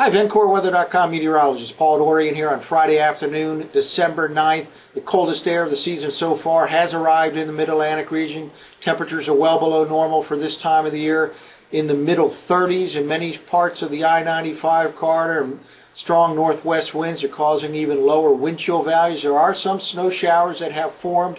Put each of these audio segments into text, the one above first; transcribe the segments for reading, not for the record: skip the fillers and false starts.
Hi, VencoreWeather.com meteorologist Paul Dorian here on Friday afternoon, December 9th. The coldest air of the season so far has arrived in the Mid-Atlantic region. Temperatures are well below normal for this time of the year, in the middle 30s in many parts of the I-95 corridor. Strong northwest winds are causing even lower wind chill values. There are some snow showers that have formed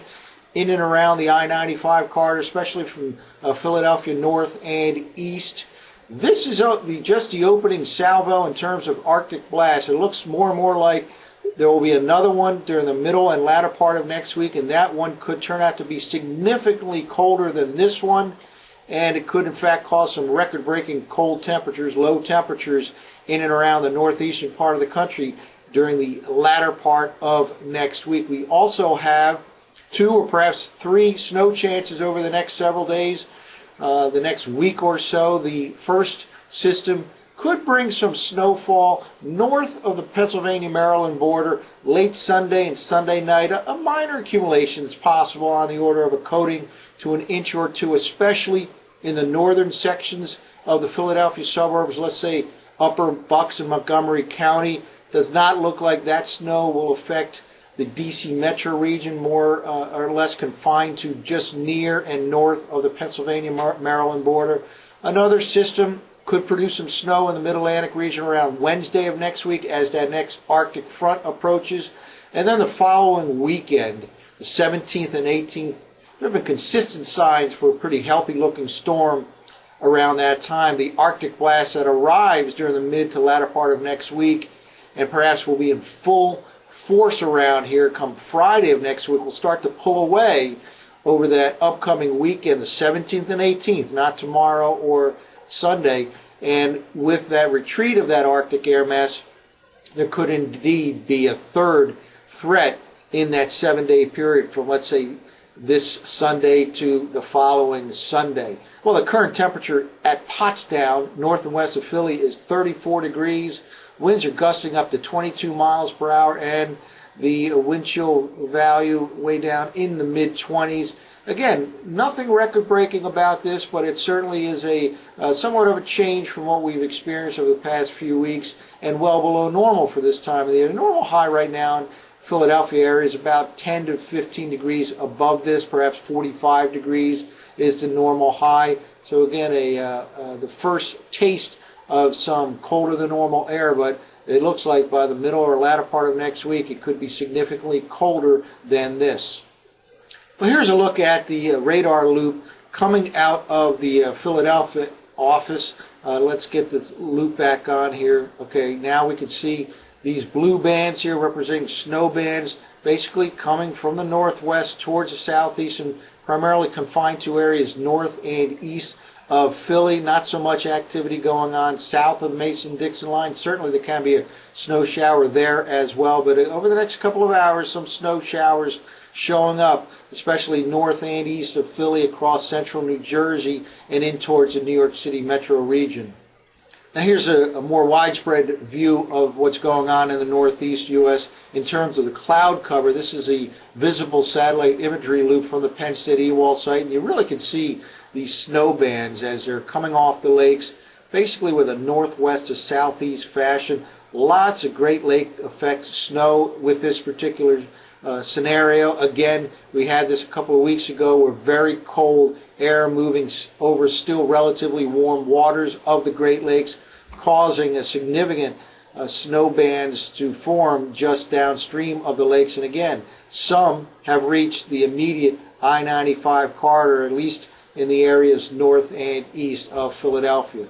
in and around the I-95 corridor, especially from Philadelphia north and east. This is just the opening salvo in terms of Arctic blast. It looks more and more like there will be another one during the middle and latter part of next week, and that one could turn out to be significantly colder than this one, and it could in fact cause some record-breaking cold temperatures, low temperatures in and around the northeastern part of the country during the latter part of next week. We also have 2 or perhaps 3 snow chances over the next several days. The next week or so. The first system could bring some snowfall north of the Pennsylvania-Maryland border late Sunday and Sunday night. A minor accumulation is possible on the order of a coating to an inch or 2, especially in the northern sections of the Philadelphia suburbs. Let's say upper Bucks and Montgomery County. Does not look like that snow will affect the D.C. metro region, more or less confined to just near and north of the Pennsylvania-Maryland border. Another system could produce some snow in the Mid-Atlantic region around Wednesday of next week as that next Arctic front approaches. And then the following weekend, the 17th and 18th, there have been consistent signs for a pretty healthy-looking storm around that time. The Arctic blast that arrives during the mid to latter part of next week and perhaps will be in full force around here come Friday of next week will start to pull away over that upcoming weekend, the 17th and 18th, not tomorrow or Sunday. And with that retreat of that Arctic air mass, there could indeed be a third threat in that 7-day period from, let's say, this Sunday to the following Sunday. Well, the current temperature at Pottstown, north and west of Philly, is 34 degrees. Winds are gusting up to 22 miles per hour, and the wind chill value way down in the mid-20s. Again, nothing record-breaking about this, but it certainly is a somewhat of a change from what we've experienced over the past few weeks, and well below normal for this time of the year. The normal high right now in Philadelphia area is about 10 to 15 degrees above this, perhaps 45 degrees is the normal high. So again, the first taste of some colder than normal air, but it looks like by the middle or latter part of next week it could be significantly colder than this. Well, here's a look at the radar loop coming out of the Philadelphia office. Let's get the loop back on here. Okay, now we can see these blue bands here representing snow bands, basically coming from the northwest towards the southeast and primarily confined to areas north and east of Philly. Not so much activity going on south of the Mason-Dixon line. Certainly there can be a snow shower there as well, but over the next couple of hours some snow showers showing up, especially north and east of Philly, across central New Jersey and in towards the New York City metro region. Now here's a more widespread view of what's going on in the northeast U.S. in terms of the cloud cover. This is a visible satellite imagery loop from the Penn State Ewald site, and you really can see these snow bands as they're coming off the lakes, basically with a northwest to southeast fashion. Lots of Great Lake effect snow with this particular scenario. Again, we had this a couple of weeks ago where very cold air moving over still relatively warm waters of the Great Lakes, causing a significant snow bands to form just downstream of the lakes. And again, some have reached the immediate I-95 corridor, at least in the areas north and east of Philadelphia.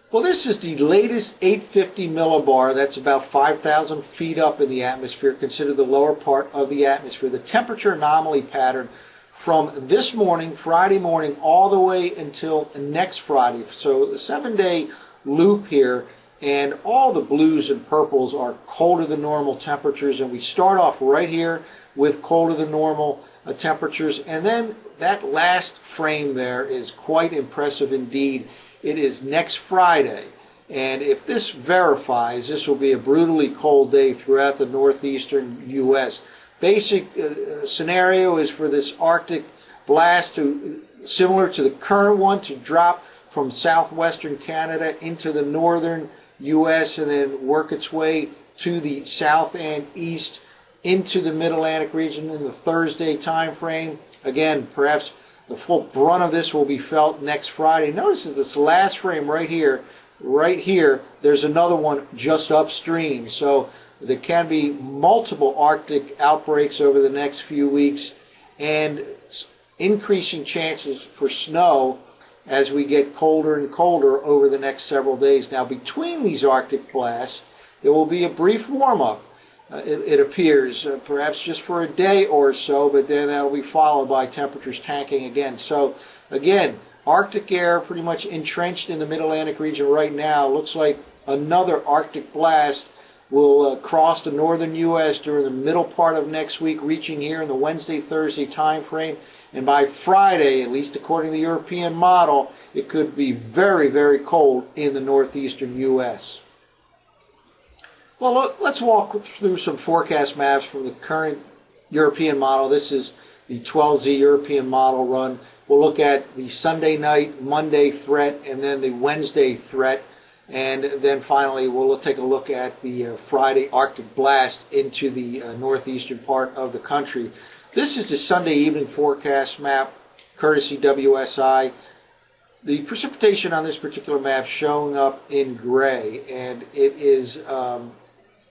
Well, this is the latest 850 millibar. That's about 5,000 feet up in the atmosphere, considered the lower part of the atmosphere. The temperature anomaly pattern from this morning, Friday morning, all the way until next Friday. So the 7-day loop here, and all the blues and purples are colder than normal temperatures, and we start off right here with colder than normal temperatures, and then that last frame there is quite impressive indeed. It is next Friday, and if this verifies, this will be a brutally cold day throughout the northeastern U.S. Basic scenario is for this Arctic blast to, similar to the current one, to drop from southwestern Canada into the northern U.S. and then work its way to the south and east into the Mid-Atlantic region in the Thursday time frame. Again, perhaps the full brunt of this will be felt next Friday. Notice that this last frame right here, there's another one just upstream. So there can be multiple Arctic outbreaks over the next few weeks and increasing chances for snow as we get colder and colder over the next several days. Now, between these Arctic blasts, there will be a brief warm-up. It appears, perhaps just for a day or so, but then that will be followed by temperatures tanking again. So, again, Arctic air pretty much entrenched in the Mid-Atlantic region right now. Looks like another Arctic blast will cross the northern U.S. during the middle part of next week, reaching here in the Wednesday-Thursday time frame. And by Friday, at least according to the European model, it could be very, very cold in the northeastern U.S. Well, let's walk through some forecast maps from the current European model. This is the 12Z European model run. We'll look at the Sunday night, Monday threat, and then the Wednesday threat. And then finally, we'll take a look at the Friday Arctic blast into the northeastern part of the country. This is the Sunday evening forecast map, courtesy WSI. The precipitation on this particular map showing up in gray, and it is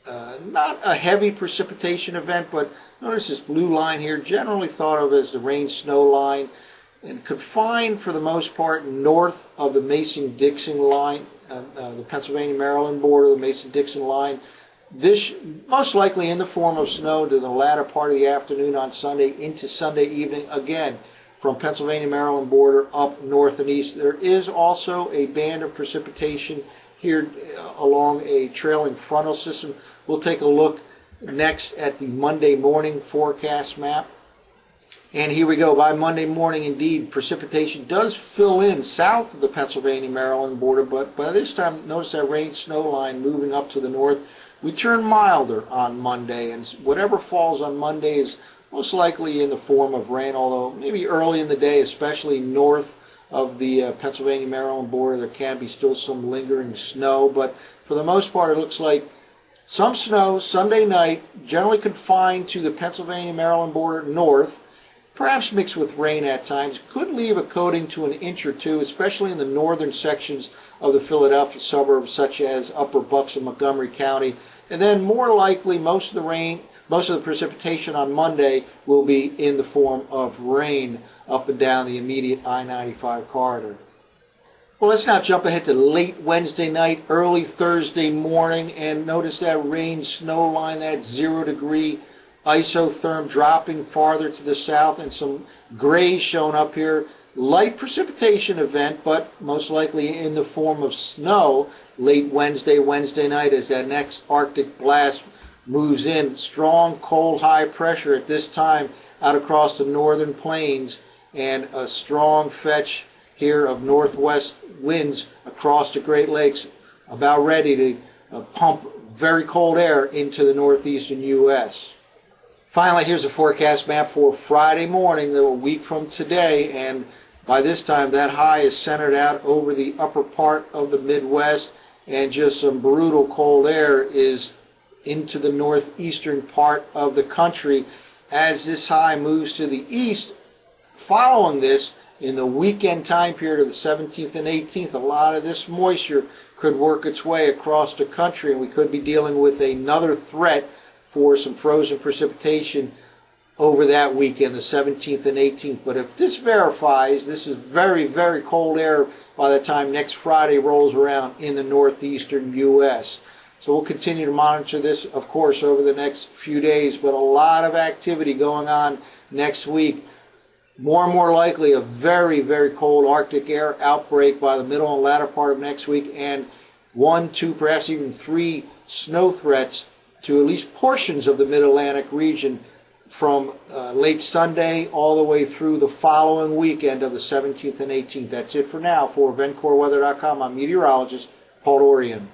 not a heavy precipitation event, but notice this blue line here, generally thought of as the rain-snow line, and confined for the most part north of the Mason-Dixon line, the Pennsylvania-Maryland border, the Mason-Dixon line. This most likely in the form of snow to the latter part of the afternoon on Sunday into Sunday evening, again from Pennsylvania-Maryland border up north and east. There is also a band of precipitation here along a trailing frontal system. We'll take a look next at the Monday morning forecast map. And here we go. By Monday morning, indeed, precipitation does fill in south of the Pennsylvania-Maryland border, but by this time, notice that rain-snow line moving up to the north. We turn milder on Monday, and whatever falls on Monday is most likely in the form of rain, although maybe early in the day, especially north of the Pennsylvania-Maryland border, there can be still some lingering snow, but for the most part, it looks like some snow Sunday night, generally confined to the Pennsylvania-Maryland border north, perhaps mixed with rain at times. Could leave a coating to an inch or two, especially in the northern sections of the Philadelphia suburbs, such as Upper Bucks and Montgomery County. And then more likely, most of the precipitation on Monday will be in the form of rain up and down the immediate I-95 corridor. Well, let's now jump ahead to late Wednesday night, early Thursday morning, and notice that rain-snow line, that 0 degree isotherm dropping farther to the south, and some gray shown up here. Light precipitation event, but most likely in the form of snow late Wednesday night as that next Arctic blast moves in. Strong, cold, high pressure at this time out across the northern plains, and a strong fetch here of northwest winds across the Great Lakes, about ready to pump very cold air into the northeastern U.S. Finally, here's a forecast map for Friday morning, a week from today, and by this time that high is centered out over the upper part of the Midwest, and just some brutal cold air is into the northeastern part of the country as this high moves to the east. Following this, in the weekend time period of the 17th and 18th, a lot of this moisture could work its way across the country, and we could be dealing with another threat for some frozen precipitation over that weekend, the 17th and 18th. But if this verifies, this is very, very cold air by the time next Friday rolls around in the northeastern U.S. So we'll continue to monitor this, of course, over the next few days, but a lot of activity going on next week. More and more likely a very, very cold Arctic air outbreak by the middle and latter part of next week, and 1, 2, perhaps even 3 snow threats to at least portions of the Mid-Atlantic region from late Sunday all the way through the following weekend of the 17th and 18th. That's it for now. For VencoreWeather.com, I'm meteorologist Paul Dorian.